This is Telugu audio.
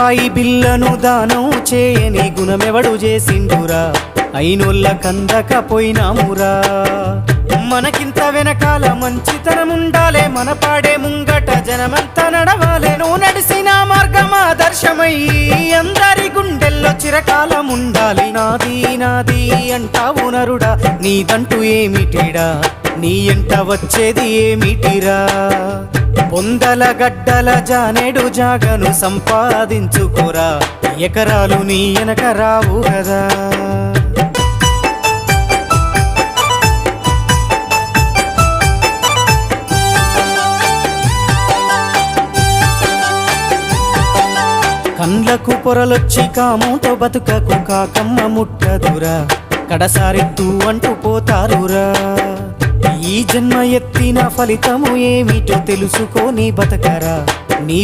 రూపాయి బిల్లను దానం చేయని గుణమెవడు చేసిండురా అయినోళ్ళ కందకపోయినామురా మనకింత వెనకాల మంచితనముండాలే మన పాడే ముంగట జనమంతా నడవాలే నువ్వు నడిసిన మార్గం ఆదర్శమయ్యి అందరి గుండెల్లో చిరకాలముండాలి నాది నాది అంటావు నరుడా నీదంటూ ఏమిటిడా నీ ఎంట వచ్చేది ఏమిటిరా పొందల గడ్డల జానేడు జాగను సంపాదించుకోరా ఎకరాలు నీ వెనక రావు కదా కండ్లకు పొరలొచ్చి కాముతో బతుకకు కాకమ్మ ముట్టదురా కడసారిత్తు అంటూ పోతారురా ఈ జన్మ ఎత్తిన ఫలితము ఏమిటో తెలుసుకో నీ బతకరా నీ